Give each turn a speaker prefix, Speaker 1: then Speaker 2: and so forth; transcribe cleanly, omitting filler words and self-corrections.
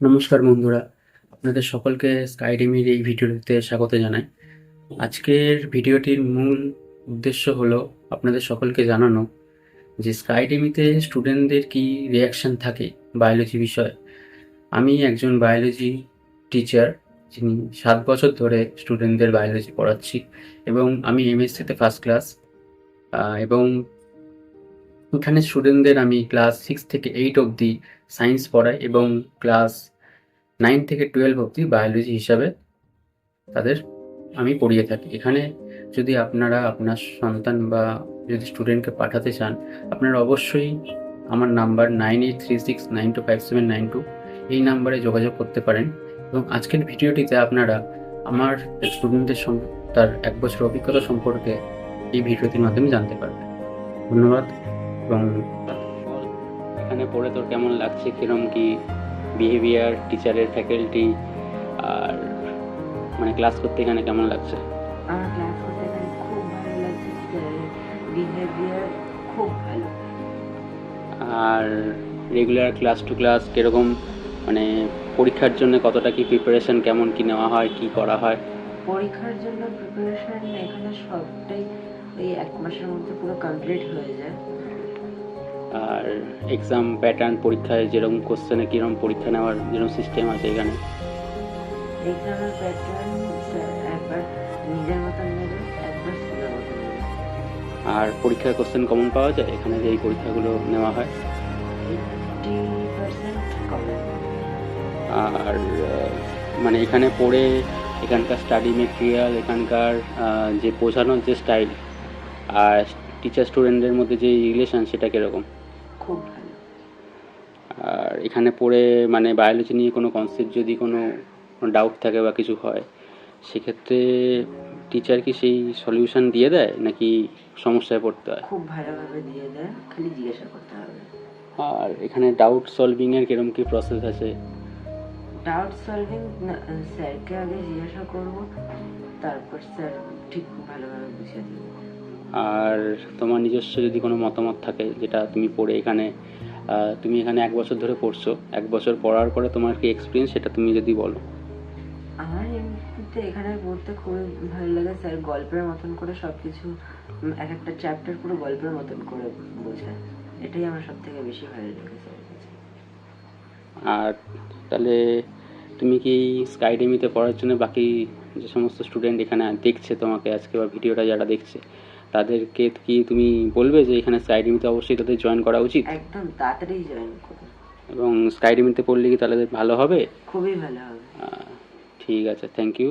Speaker 1: নমস্কার বন্ধুরা, আপনাদের সকলকে স্কাইডেমির এই ভিডিওটিতে স্বাগত জানাই। আজকের ভিডিওটির মূল উদ্দেশ্য হলো আপনাদের সকলকে জানানো যে স্কাইডেমিতে স্টুডেন্টদের কি রিয়াকশন থাকে বায়োলজি বিষয়ে। আমি একজন বায়োলজি টিচার, যিনি 7 বছর ধরে স্টুডেন্টদের বায়োলজি পড়াচ্ছি এবং আমি এমএসসিতে ফার্স্ট ক্লাস। এবং এখানে স্টুডেন্টদের আমি ক্লাস 6 থেকে 8 অবধি সায়েন্স পড়াই এবং ক্লাস 9 থেকে 12 অবধি বায়োলজি হিসাবে তাদের আমি পড়িয়ে থাকি। এখানে যদি আপনারা আপনার সন্তান বা যদি স্টুডেন্টকে পাঠাতে চান, আপনারা অবশ্যই আমার নাম্বার 9836925792 এই নাম্বারে যোগাযোগ করতে পারেন। এবং আজকের ভিডিওটিতে আপনারা আমার স্টুডেন্টদের তার 1 বছর অভিজ্ঞতা সম্পর্কে এই ভিডিওটির মাধ্যমে জানতে পারবেন। ধন্যবাদ। এবং এখানে পড়ে তোর কেমন লাগছে, কিরম কি বিহেভিয়ার, টিচারের, ফ্যাকাল্টি, আর মানে ক্লাস করতে এখানে কেমন লাগছে?
Speaker 2: আমার ক্লাস করতে এখানে খুব ভালো লাগছে, স্যারের বিহেভিয়ার খুব ভালো।
Speaker 1: আর রেগুলার ক্লাস টু ক্লাস কিরকম, মানে পরীক্ষার জন্য কতটা কি প্রিপারেশন, কেমন কি নেওয়া হয়, কি করা হয়?
Speaker 2: পরীক্ষার জন্য প্রিপারেশন এখানে সবটাই ওই 1 মাসের মধ্যে পুরো কমপ্লিট হয়ে যায়।
Speaker 1: আর এক্সাম প্যাটার্ন, পরীক্ষায় যেরকম কোশ্চেনে কীরকম পরীক্ষা নেওয়ার যেরকম সিস্টেম আছে এখানে?
Speaker 2: এক্সামের প্যাটার্ন স্যার একবার নিজের মতন নেবে, একবার স্কুলের মতন নেবে।
Speaker 1: আর পরীক্ষার কোশ্চেন কমন পাওয়া যায় এখানে যে এই পরীক্ষাগুলো নেওয়া হয়?
Speaker 2: 80% কমন।
Speaker 1: আর মানে এখানে পড়ে এখানকার স্টাডি মেটেরিয়াল, এখানকার যে বোঝানোর যে স্টাইল আর টিচার স্টুডেন্টদের মধ্যে যে রিলেশন, সেটা কীরকম?
Speaker 2: খুব ভালো।
Speaker 1: আর এখানে পড়ে মানে বায়োলজি নিয়ে কোনো কনসেপ্ট যদি কোনো ডাউট থাকে বা কিছু হয়, সেক্ষেত্রে টিচার কি সেই সলিউশন দিয়ে দেয় নাকি সমস্যায় পড়তে হয়?
Speaker 2: খুব ভালোভাবে দিয়ে দেয়, খালি জিজ্ঞাসা করতে হবে।
Speaker 1: আর এখানে ডাউট সলভিংয়ের কীরকম কী প্রসেস আছে?
Speaker 2: ডাউট সলভিং স্যারকে আগে জিজ্ঞাসা করব, তারপর স্যার ঠিক ভালোভাবে বুঝিয়ে দেবে।
Speaker 1: আর তোমার নিজস্ব যদি কোনো মতামত থাকে, যেটা তুমি পড়ে এখানে তুমি এখানে 1 বছর ধরে পড়ছো, 1 বছর পড়ার পরে তোমার কি এক্সপিরিয়েন্স, সেটা তুমি যদি বলো।
Speaker 2: আমার এমনিতে এখানে পড়তে খুবই ভালো লাগে। স্যার গল্পের মতন করে সব কিছু, এক একটা চ্যাপ্টার পুরো গল্পের মতন করে বোঝায়। এটাই আমার সব থেকে বেশি ভালো লাগে স্যারের কাছে।
Speaker 1: আর তাহলে তুমি কি স্কাইডেমিতে পড়ার জন্য বাকি যে সমস্ত স্টুডেন্ট এখানে দেখছে তোমাকে আজকে বা ভিডিওটা যারা দেখছে, তাদেরকে কি তুমি বলবে যে এখানে স্কাইডেমিতে অবশ্যই তাদের জয়েন করা উচিত?
Speaker 2: একদম তাড়াতাড়ি জয়েন করুন।
Speaker 1: এবং স্কাইডেমিতে পড়লে কি তাহলে ভালো হবে?
Speaker 2: খুবই ভালো হবে।
Speaker 1: ঠিক আছে, থ্যাংক ইউ।